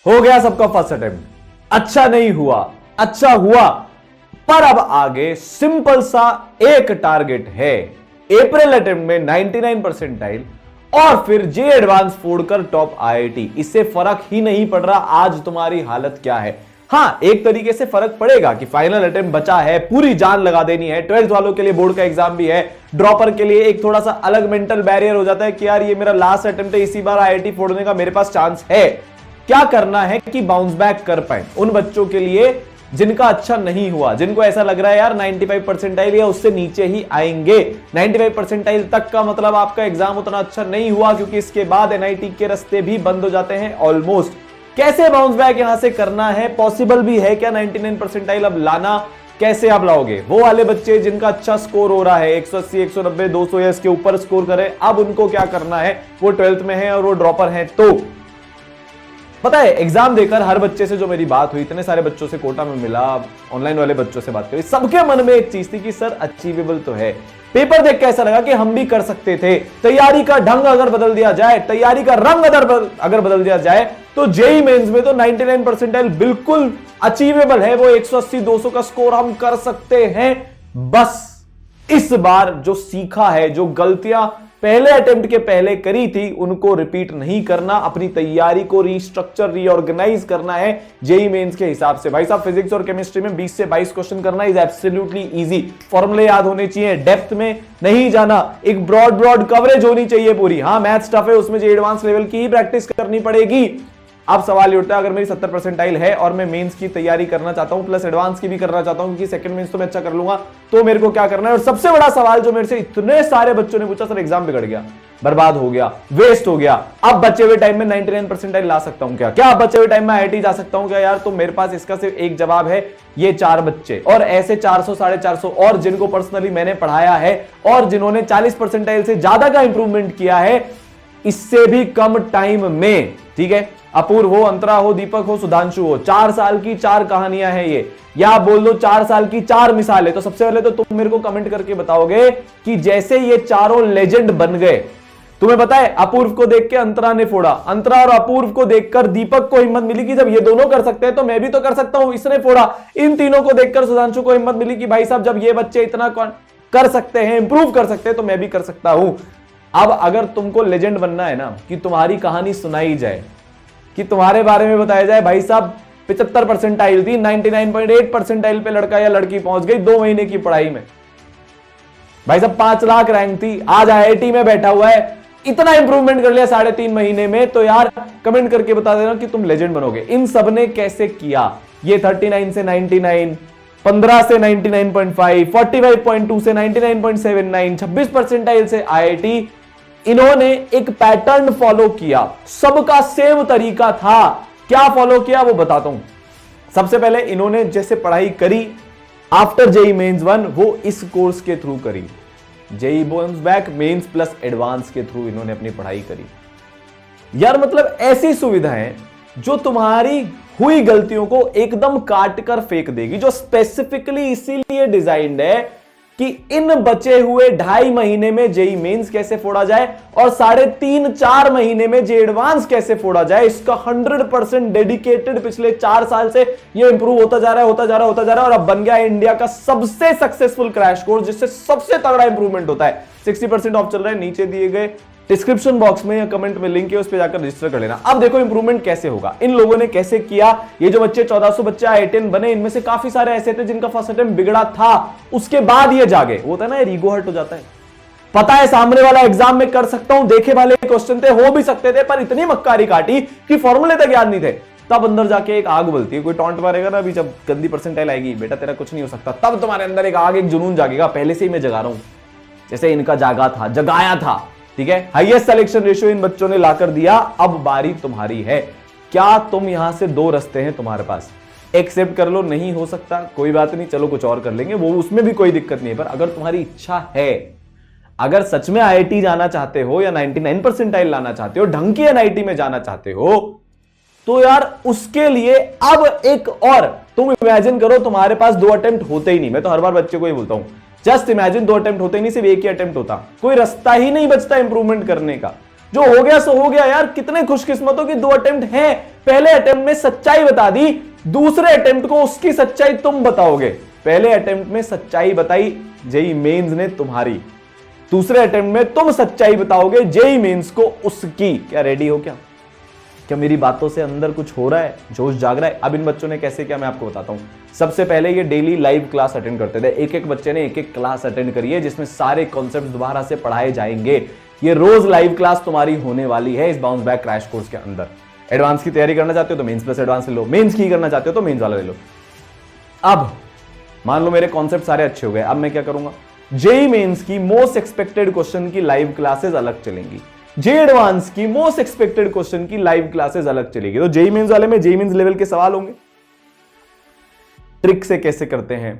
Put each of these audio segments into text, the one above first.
हो गया सबका फर्स्ट अटेम्प्ट, अच्छा नहीं हुआ, अच्छा हुआ, पर अब आगे सिंपल सा एक टारगेट है, अप्रैल अटेम्प्ट में 99 परसेंटाइल और फिर जे एडवांस फोड़कर टॉप आईआईटी। इससे फर्क ही नहीं पड़ रहा आज तुम्हारी हालत क्या है। हां, एक तरीके से फर्क पड़ेगा कि फाइनल अटेम्प्ट बचा है, पूरी जान लगा देनी है, 12th वालों के लिए बोर्ड का एग्जाम भी है, ड्रॉपर के लिए एक थोड़ा सा अलग मेंटल बैरियर हो जाता है कि यार ये मेरा लास्ट अटेम्प्ट है, इसी बार आईआईटी फोड़ने का मेरे पास चांस है। क्या करना है कि बाउंस बैक कर पाए उन बच्चों के लिए जिनका अच्छा नहीं हुआ, जिनको ऐसा लग रहा है यार 95 परसेंटाइल या उससे नीचे ही आएंगे। 95 परसेंटाइल तक का मतलब आपका एग्जाम उतना अच्छा नहीं हुआ, क्योंकि इसके बाद एनआईटी के रास्ते भी बंद हो जाते हैं ऑलमोस्ट। कैसे बाउंस बैक यहां से करना है, पॉसिबल भी है क्या 99 परसेंटाइल अब लाना, कैसे आप लाओगे? वो वाले बच्चे जिनका अच्छा स्कोर हो रहा है 180, 190, 200 या इसके ऊपर स्कोर करें, अब उनको क्या करना है? वो 12th में है और वो ड्रॉपर है। तो पता है, एग्जाम देकर हर बच्चे से जो मेरी बात हुई, इतने सारे बच्चों से कोटा में मिला, ऑनलाइन वाले बच्चों से बात करी, सबके मन में एक चीज थी कि सर अचीवेबल तो है। पेपर देख के ऐसा लगा कि हम भी कर सकते थे। तैयारी का ढंग अगर बदल दिया जाए, तैयारी का रंग अगर बदल दिया जाए, तो जेई मेंस में तो 99 परसेंटाइल बिल्कुल अचीवेबल है। वो 180, 200 का स्कोर हम कर सकते हैं। बस इस बार जो सीखा है, जो गलतियां पहले अटेम्प्ट के पहले करी थी, उनको रिपीट नहीं करना, अपनी तैयारी को रीस्ट्रक्चर, रीऑर्गेनाइज करना है जेई मेंस के हिसाब से। भाई साहब, फिजिक्स और केमिस्ट्री में 20 से 22 क्वेश्चन करना इज एब्सोल्युटली इजी। फॉर्मूले याद होने चाहिए, डेप्थ में नहीं जाना, एक ब्रॉड कवरेज होनी चाहिए पूरी। हाँ, मैथ्स टफ है, उसमें जे एडवांस लेवल की ही प्रैक्टिस करनी पड़ेगी। अब सवाल ये उठता है, अगर मेरी 70 परसेंटाइल है और मैं मेंस की तैयारी करना चाहता हूं, प्लस एडवांस की भी करना चाहता हूं, क्योंकि सेकंड मेंस तो मैं अच्छा कर लूंगा, तो मेरे को क्या करना है? और सबसे बड़ा सवाल जो मेरे से इतने सारे बच्चों ने पूछा, सर एग्जाम बिगड़ गया, बर्बाद हो गया, वेस्ट हो गया, अब बचे हुए टाइम में 99 परसेंटाइल ला सकता हूं क्या? अब बचे हुए टाइम में आईआईटी जा सकता हूं क्या? यार, तो मेरे पास इसका सिर्फ एक जवाब है, ये 4 बच्चे और ऐसे 400, 450 और जिनको पर्सनली मैंने पढ़ाया है और जिन्होंने 40 परसेंटाइल से ज्यादा का इंप्रूवमेंट किया है, इससे भी कम टाइम में। ठीक है, अपूर्व हो, अंतरा हो, दीपक हो, सुधांशु हो, 4 साल की 4 कहानियां हैं ये, या आप बोल दो 4 साल की 4 मिसालें। तो सबसे पहले तो तुम मेरे को कमेंट करके बताओगे कि जैसे ये चारों लेजेंड बन गए, तुम्हें पता है अपूर्व को देख के अंतरा ने फोड़ा, अंतरा और अपूर्व को देखकर दीपक को हिम्मत मिली कि जब ये दोनों कर सकते हैं तो मैं भी तो कर सकता हूं, इसने फोड़ा। इन तीनों को देखकर सुधांशु को हिम्मत मिली कि भाई साहब, जब ये बच्चे इतना कर सकते हैं, इंप्रूव कर सकते हैं, तो मैं भी कर सकता हूं। अब अगर तुमको लेजेंड बनना है ना, कि तुम्हारी कहानी सुनाई जाए, कि तुम्हारे बारे में बताया जाए, भाई साहब 75 परसेंटाइल थी, 99.8 परसेंटाइल पे लड़का या लड़की पहुंच गई 2 महीने की पढ़ाई में। भाई साहब 5 लाख रैंक थी, आज आईआईटी में बैठा हुआ है, इतना इंप्रूवमेंट कर लिया 3.5 महीने में। तो यार कमेंट करके बता देना कि तुम लेजेंड बनोगे। इन सब ने कैसे किया? ये 39 से 99, 15 से 99.5, 45.2 से 99.79, 26 परसेंटाइल से आईआईटी। इन्होंने एक पैटर्न फॉलो किया, सबका सेम तरीका था। क्या फॉलो किया वो बताता हूं। सबसे पहले इन्होंने जैसे पढ़ाई करी आफ्टर जेई मेंस 1, वो इस कोर्स के थ्रू करी। JEE bounce back mains plus advance के थ्रू इन्होंने अपनी पढ़ाई करी। यार मतलब ऐसी सुविधाएं जो तुम्हारी हुई गलतियों को एकदम काट कर फेंक देगी, जो स्पेसिफिकली इसीलिए डिजाइन्ड है कि इन बचे हुए 2.5 महीने में जेई मेंस कैसे फोड़ा जाए और 3.5-4 महीने में जे एडवांस कैसे फोड़ा जाए। इसका 100% डेडिकेटेड पिछले 4 साल से ये इंप्रूव होता जा रहा है, होता जा रहा है और अब बन गया इंडिया का सबसे सक्सेसफुल क्रैश कोर्स, जिससे सबसे तगड़ा इंप्रूवमेंट होता है। 60% ऑफ चल रहा है, नीचे दिए गए डिस्क्रिप्शन बॉक्स में या कमेंट में लिंक है, उस पर जाकर रजिस्टर कर लेना। अब देखो इंप्रूवमेंट कैसे होगा, इन लोगों ने कैसे किया। ये जो बच्चे 1400 बच्चे आईआईटीएन बने, इनमें से काफी सारे ऐसे थे जिनका फर्स्ट अटेम्प्ट बिगड़ा था, उसके बाद ये जागे। होता है ना, ये ईगो हर्ट हो जाता है। पता है सामने वाला एग्जाम में कर सकता हूं, देखे वाले क्वेश्चन थे, हो भी सकते थे, पर इतनी मक्कारी काटी कि फॉर्मूले तक याद नहीं थे। तब अंदर जाके एक आग बोलती है, कोई टॉन्ट मारेगा ना, अभी जब गंदी परसेंटाइल आएगी, बेटा तेरा कुछ नहीं हो सकता, तब तुम्हारे अंदर एक आग, एक जुनून जागेगा। पहले से ही मैं जगा रहा हूं, जैसे इनका जागा था, जगाया था। ठीक है, हाईएस्ट सिलेक्शन रेशियो इन बच्चों ने लाकर दिया। अब बारी तुम्हारी है। क्या तुम यहां से 2 रास्ते हैं तुम्हारे पास, एक्सेप्ट कर लो, नहीं हो सकता कोई बात नहीं, चलो कुछ और कर लेंगे, वो उसमें भी कोई दिक्कत नहीं है। पर अगर तुम्हारी इच्छा है, अगर सच में आईआईटी जाना चाहते हो या 99 परसेंटाइल लाना चाहते हो, ढंग की एनआईटी में जाना चाहते हो, तो यार उसके लिए अब एक और तुम इमेजिन करो, तुम्हारे पास 2 अटेम्प्ट होते ही नहीं। मैं तो हर बार बच्चे को ही बोलता हूं, जस्ट इमेजिन 2 अटेम्प्ट होते नहीं, सिर्फ एक ही अटेम्प्ट होता, कोई रास्ता ही नहीं बचता इंप्रूवमेंट करने का। जो हो गया सो हो गया यार। कितने खुशकिस्मतों की 2 अटेम्प्ट हैं। पहले अटेम्प्ट में सच्चाई बता दी, दूसरे अटेम्प्ट को उसकी सच्चाई तुम बताओगे। पहले अटेम्प्ट में सच्चाई बताई जेई मेंस ने तुम्हारी, दूसरे अटेम्प्ट में तुम सच्चाई बताओगे जेई मेंस को उसकी। क्या रेडी हो? क्या मेरी बातों से अंदर कुछ हो रहा है, जोश जाग रहा है? अब इन बच्चों ने कैसे किया मैं आपको बताता हूं। सबसे पहले ये डेली लाइव क्लास अटेंड करते थे। एक एक बच्चे ने एक एक क्लास अटेंड करी है जिसमें सारे कॉन्सेप्ट दोबारा से पढ़ाए जाएंगे। ये रोज लाइव क्लास तुम्हारी होने वाली है इस बाउंस बैक क्रैश कोर्स के अंदर। एडवांस की तैयारी करना चाहते हो तो मेंस प्लस एडवांस ले लो, मेंस की करना चाहते हो तो मेंस वाला ले लो। अब मान लो मेरे कॉन्सेप्ट सारे अच्छे हो गए, अब मैं क्या करूंगा, जेई मेंस की मोस्ट एक्सपेक्टेड क्वेश्चन की लाइव क्लासेस अलग चलेंगी, जे एडवांस की मोस्ट एक्सपेक्टेड क्वेश्चन की लाइव क्लासेस अलग चलेगी। तो जेई मेंस वाले में जेई मेंस लेवल के सवाल होंगे, ट्रिक से कैसे करते हैं,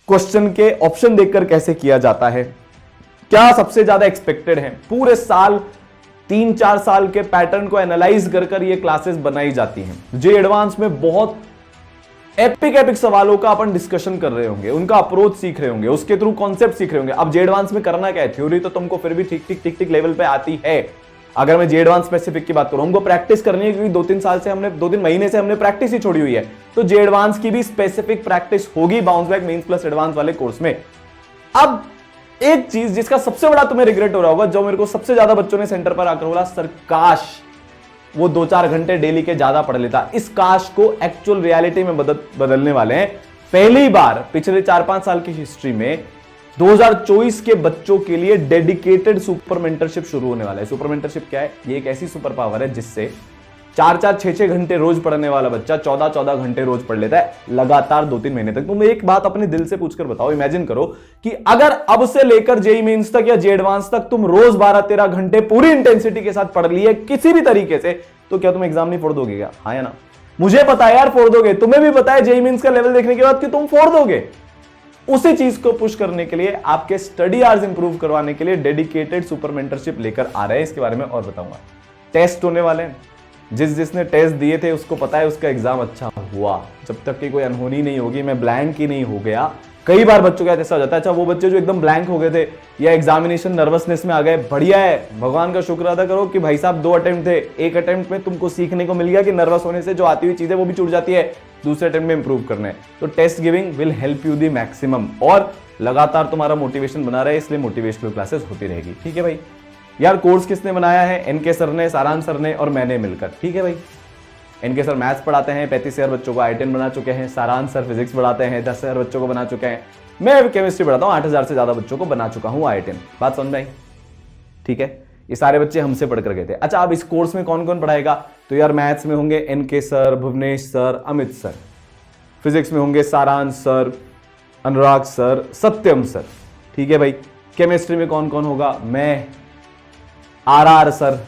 क्वेश्चन के ऑप्शन देखकर कैसे किया जाता है, क्या सबसे ज्यादा एक्सपेक्टेड है, पूरे साल 3-4 साल के पैटर्न को एनालाइज कर ये क्लासेस बनाई जाती हैं। जे एडवांस में बहुत एपिक सवालों का अपन डिस्कशन कर रहे होंगे, उनका अप्रोच सीख रहे होंगे, उसके थ्रू कॉन्सेप्ट सीख रहे होंगे। अब जे एडवांस में करना क्या है, थ्योरी तो तुमको फिर भी ठीक लेवल पे आती है। अगर मैं जे एडवांस स्पेसिफिक की बात करूं, हमको प्रैक्टिस करनी है क्योंकि 2-3 महीने से हमने प्रैक्टिस ही छोड़ी हुई है। तो जे एडवांस की भी स्पेसिफिक प्रैक्टिस होगी bounce back mains plus advance वाले कोर्स में। अब एक चीज जिसका सबसे बड़ा तुम्हें रिग्रेट हो रहा होगा, जो मेरे को सबसे ज्यादा बच्चों ने सेंटर पर आकर बोला, सर काश वो 2-4 घंटे डेली के ज्यादा पढ़ लेता। इस काश को एक्चुअल रियलिटी में बदलने वाले हैं। पहली बार पिछले 4-5 साल की हिस्ट्री में 2024 के बच्चों के लिए डेडिकेटेड सुपर मेंटरशिप शुरू होने वाला है। सुपर मेंटरशिप क्या है? ये एक ऐसी सुपर पावर है जिससे 4-4, 6-6 घंटे रोज पढ़ने वाला बच्चा 14-14 घंटे रोज पढ़ लेता है लगातार 2-3 महीने तक। तुम एक बात अपने दिल से पूछकर बताओ, इमेजिन करो कि अगर अब से लेकर जेई मेंस तक या जे एडवांस तक तुम रोज 12-13 घंटे पूरी इंटेंसिटी के साथ पढ़ लिए किसी भी तरीके से, तो क्या तुम एग्जाम नहीं फोड़ दोगे क्या? हाँ या ना? मुझे पता है यार फोड़ दोगे, तुम्हें भी पता है जेई मेंस का लेवल देखने के बाद कि तुम फोड़ दोगे। उसी चीज को पुश करने के लिए, आपके स्टडी आवर्स इंप्रूव करवाने के लिए डेडिकेटेड सुपर मेंटरशिप लेकर आ रहे हैं। इसके बारे में और बताऊंगा। टेस्ट होने वाले हैं, जिसने टेस्ट दिए थे उसको पता है उसका एग्जाम अच्छा हुआ। जब तक कि कोई अनहोनी नहीं होगी, मैं ब्लैंक ही नहीं हो गया। कई बार बच्चों का ऐसा हो जाता है, अच्छा वो बच्चे जो एकदम ब्लैंक हो गए थे या एग्जामिनेशन नर्वसनेस में आ गए, बढ़िया है, भगवान का शुक्र अदा करो कि भाई साहब 2 अटेम्प्ट थे, एक अटेम्प्ट में तुमको सीखने को मिल गया कि नर्वस होने से जो आती हुई चीजें वो भी छूट जाती है, दूसरे अटेम्प्ट में इंप्रूव करना है। तो test giving will help you the maximum, और लगातार तुम्हारा मोटिवेशन बना रहे, इसलिए मोटिवेशनल क्लासेस होती रहेगी। ठीक है भाई? यार कोर्स किसने बनाया है? एनके सर ने, सारांश सर ने और मैंने मिलकर। ठीक है भाई? एनके सर मैथ्स पढ़ाते हैं, 35,000 बच्चों को I10 बना चुके हैं। सारांश सर फिजिक्स पढ़ाते हैं, 10,000 बच्चों को बना चुके हैं। मैं केमिस्ट्री पढ़ाता हूं, 8,000 से ज्यादा बच्चों को बना चुका हूं I10। बात समझ में आई? ठीक है, ये सारे बच्चे हमसे पढ़कर गए थे। अच्छा, अब इस कोर्स में कौन कौन पढ़ाएगा? तो यार मैथ्स में होंगे NK sir, Bhuvnesh sir, Amit sir. Physics में होंगे Saransh sir, Anurag sir, Satyam sir. ठीक है भाई? केमिस्ट्री में कौन कौन होगा? मैं, आर सर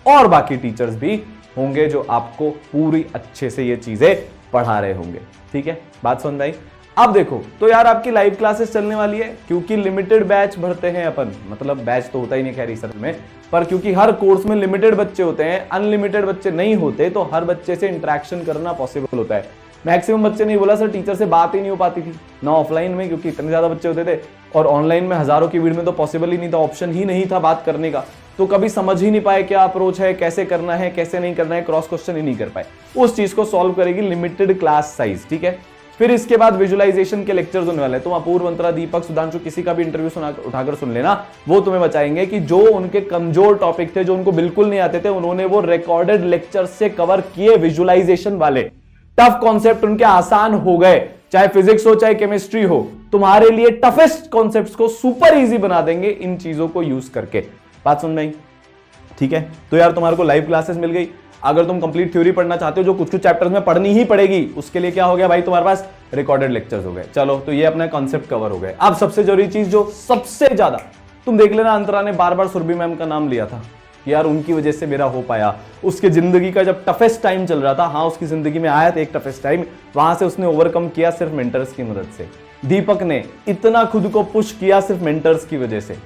और बाकी टीचर्स भी होंगे जो आपको पूरी अच्छे से ये चीजें पढ़ा रहे होंगे। ठीक है, बात समझ आई? अब देखो, तो यार आपकी लाइव क्लासेस चलने वाली है, क्योंकि लिमिटेड बैच भरते हैं अपन, मतलब बैच तो होता ही नहीं खैर रिसर्च में, पर क्योंकि हर कोर्स में लिमिटेड बच्चे होते हैं, अनलिमिटेड बच्चे नहीं होते, तो हर बच्चे से इंटरेक्शन करना पॉसिबल होता है। मैक्सिमम बच्चे नहीं, बोला सर टीचर से बात ही नहीं हो पाती थी ना ऑफलाइन में, क्योंकि इतने ज्यादा बच्चे होते थे, और ऑनलाइन में हजारों की भीड़ में तो पॉसिबल ही नहीं था, ऑप्शन ही नहीं था बात करने का। तो कभी समझ ही नहीं पाए क्या अप्रोच है, कैसे करना है, कैसे नहीं करना है, क्रॉस क्वेश्चन ही नहीं कर पाए। उस चीज को सॉल्व करेगी लिमिटेड क्लास साइज। ठीक है? फिर इसके बाद विजुअलाइजेशन के लेक्चर्स होने वाले हैं। तुम अपूर्व, मंत्रा, दीपक, सुधांशु किसी का भी इंटरव्यू उठाकर सुन लेना, वो तुम्हें बताएंगे कि जो उनके कमजोर टॉपिक थे, जो उनको बिल्कुल नहीं आते थे, उन्होंने वो रिकॉर्डेड लेक्चर से कवर किए विजुअलाइजेशन वाले। टफ कॉन्सेप्ट उनके आसान हो गए, चाहे फिजिक्स हो चाहे केमिस्ट्री हो, तुम्हारे लिए टफेस्ट कॉन्सेप्ट्स को सुपर इजी बना देंगे इन चीजों को यूज करके। बात समझ में आई? ठीक है, तो यार तुम्हारे को लाइव क्लासेस मिल गई। अगर तुम कंप्लीट थ्योरी पढ़ना चाहते हो, जो कुछ कुछ चैप्टर्स में पढ़नी ही पड़ेगी, उसके लिए क्या हो गया भाई, तुम्हारे पास रिकॉर्डेड लेक्चर्स हो गए। चलो, तो ये अपना कॉन्सेप्ट कवर हो गए। अब सबसे जरूरी चीज, जो सबसे ज्यादा, तुम देख लेना, अंतरा ने बार बार सुरभि मैम का नाम लिया था, यार उनकी वजह से मेरा हो पाया। उसके जिंदगी का जब टफेस्ट टाइम चल रहा था, हाँ उसकी जिंदगी में आया था एक टफेस्ट टाइम, वहां से उसने ओवरकम किया सिर्फ मेंटर्स की मदद से। दीपक ने इतना खुद को पुश किया सिर्फ मेंटर्स की वजह से।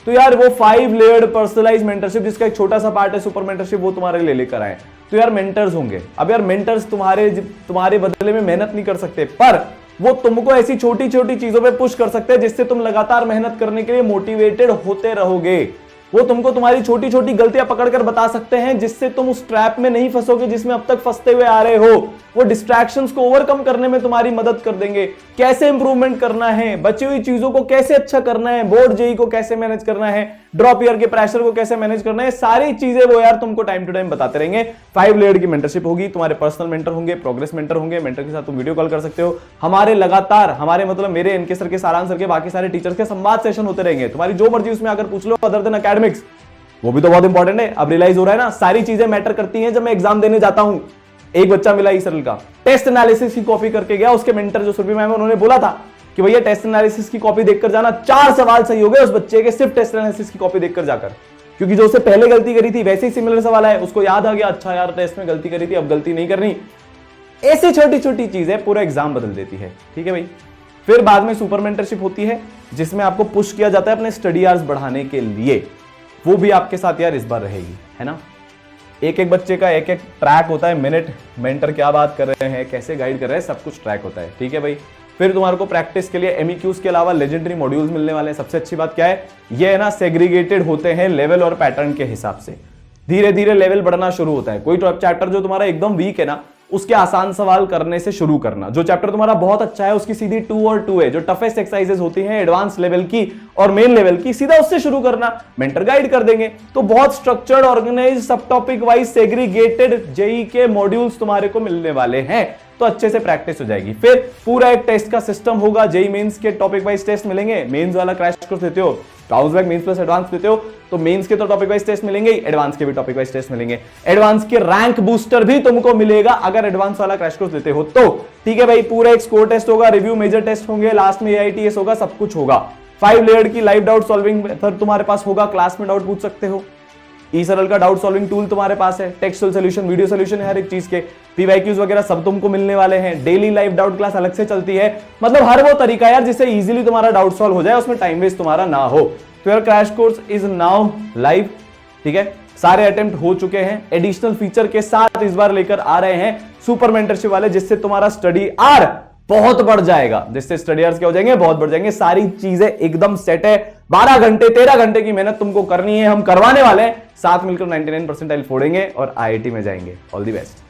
तो यार वो 5 लेयर्ड पर्सनलाइज मेंटरशिप, जिसका एक छोटा सा पार्ट है सुपर मेंटरशिप, वो तुम्हारे लिए लेकर आए। तो यार मेंटर्स होंगे। अब यार मेंटर्स तुम्हारे बदले में मेहनत नहीं कर सकते, पर वो तुमको ऐसी छोटी छोटी चीजों पे पुश कर सकते हैं जिससे तुम लगातार मेहनत करने के लिए मोटिवेटेड होते रहोगे। वो तुमको तुम्हारी छोटी छोटी गलतियां पकड़कर बता सकते हैं, जिससे तुम उस ट्रैप में नहीं फंसोगे जिसमें अब तक फंसते हुए आ रहे हो। वो डिस्ट्रैक्शंस को ओवरकम करने में तुम्हारी मदद कर देंगे। कैसे इंप्रूवमेंट करना है, बची हुई चीजों को कैसे अच्छा करना है, बोर्ड जेई को कैसे मैनेज करना है, ड्रॉप ईयर के प्रेशर को कैसे मैनेज करना है, सारी चीजें वो यार तुमको टाइम टू टाइम बताते रहेंगे। 5 लेयर्ड की मेंटरशिप होगी, तुम्हारे पर्सनल मेंटर होंगे, प्रोग्रेस मेंटर होंगे, मेंटर के साथ तुम वीडियो कॉल कर सकते हो। हमारे लगातार मतलब मेरे, इनके सर के, सारांश सर के, बाकी सारे टीचर्स के संवाद सेशन होते रहेंगे। तुम्हारी जो मर्जी उसमें आकर पूछ लो, अदर देन एकेडमिक्स, वो भी तो बहुत इंपॉर्टेंट है। अब रियलाइज हो रहा है ना, सारी चीजें मैटर करती हैं जब मैं एग्जाम देने जाता हूं। एक बच्चा मिला ई सरल का, टेस्ट एनालिसिस की कॉपी करके गया, उसके मेंटर जो सुरभि मैम, उन्होंने बोला था कि भैया टेस्ट एनालिसिस की कॉपी देखकर जाना। 4 सवाल सही हो गए उस बच्चे के, सिर्फ टेस्ट एनालिसिस की कॉपी देखकर जाकर, क्योंकि जो उससे पहले गलती करी थी वैसे ही सिमिलर सवाल है, उसको याद आ गया, अच्छा यार टेस्ट में गलती करी थी, अब गलती नहीं करनी। ऐसी छोटी छोटी चीजें पूरा एग्जाम बदल देती है, ठीक है भाई। फिर बाद में सुपर मेंटरशिप होती है, जिसमें आपको पुश किया जाता है अपने स्टडी आवर्स बढ़ाने के लिए। वो भी आपके साथ यार इस बार रहेगी, है ना। एक एक बच्चे का एक एक ट्रैक होता है, मिनट मेंटर क्या बात कर रहे हैं, कैसे गाइड कर रहे हैं, सब कुछ ट्रैक होता है, ठीक है भाई। फिर तुम्हारे को प्रैक्टिस के लिए एमईक्यूज के अलावा लेजेंडरी मॉड्यूल्स मिलने वाले हैं। सबसे अच्छी बात क्या है, ये है ना, सेग्रीगेटेड होते हैं लेवल और पैटर्न के हिसाब से। धीरे धीरे लेवल बढ़ना शुरू होता है। कोई चैप्टर जो तुम्हारा एकदम वीक है ना, उसके आसान सवाल करने से शुरू करना। जो चैप्टर तुम्हारा बहुत अच्छा है उसकी सीधी 2 और 2 है। जो टफेस्ट एक्सरसाइजेस होती हैं एडवांस लेवल की और मेन लेवल की, सीधा उससे शुरू करना, मेंटर गाइड कर देंगे। तो बहुत स्ट्रक्चर्ड, ऑर्गेनाइज, सब टॉपिक वाइज सेग्रीगेटेड जेई के मॉड्यूल्स तुम्हारे को मिलने वाले हैं, तो अच्छे से प्रैक्टिस हो जाएगी। फिर पूरा एक टेस्ट का सिस्टम होगा। जेई मेंस के टॉपिक वाइज टेस्ट मिलेंगे। मेंस वाला क्रैश कोर्स देते हो, bounce back mains plus advance देते हो, तो मेंस के तो टॉपिक वाइज टेस्ट मिलेंगे, एडवांस के भी टॉपिक वाइज टेस्ट मिलेंगे। एडवांस के रैंक बूस्टर भी तुमको मिलेगा अगर एडवांस वाला क्रैश कोर्स देते हो तो, ठीक है भाई। पूरा एक स्कोर टेस्ट होगा, रिव्यू मेजर टेस्ट होंगे, लास्ट में एआईटीएस होगा, सब कुछ होगा। 5 लेयर्ड की लाइव डाउट सॉल्विंग मेथड तुम्हारे पास होगा, क्लास में डाउट पूछ सकते हो। ई सरल का डाउट सॉल्विंग टूल तुम्हारे पास है, टेक्सचुअल सॉल्यूशन, वीडियो सॉल्यूशन है हर एक चीज के, पीवाईक्यूज वगैरह सब तुमको मिलने वाले हैं। डेली लाइव डाउट क्लास अलग से चलती है। मतलब हर वो तरीका यार जिससे इजीली तुम्हारा डाउट सॉल्व हो जाए, उसमें टाइम वेस्ट तुम्हारा ना हो। तो यार crash course is now live, ठीक है। सारे अटेम्प्ट हो चुके हैं। एडिशनल फीचर के साथ इस बार लेकर आ रहे हैं सुपर मेंटरशिप वाले, जिससे तुम्हारा स्टडी आर बहुत बढ़ जाएगा। जिससे स्टडी आवर्स क्या हो जाएंगे, बहुत बढ़ जाएंगे। सारी चीजें एकदम सेट है। 12 घंटे 13 घंटे की मेहनत तुमको करनी है, हम करवाने वाले हैं। साथ मिलकर 99 परसेंटाइल फोड़ेंगे और आईआईटी में जाएंगे। All the best.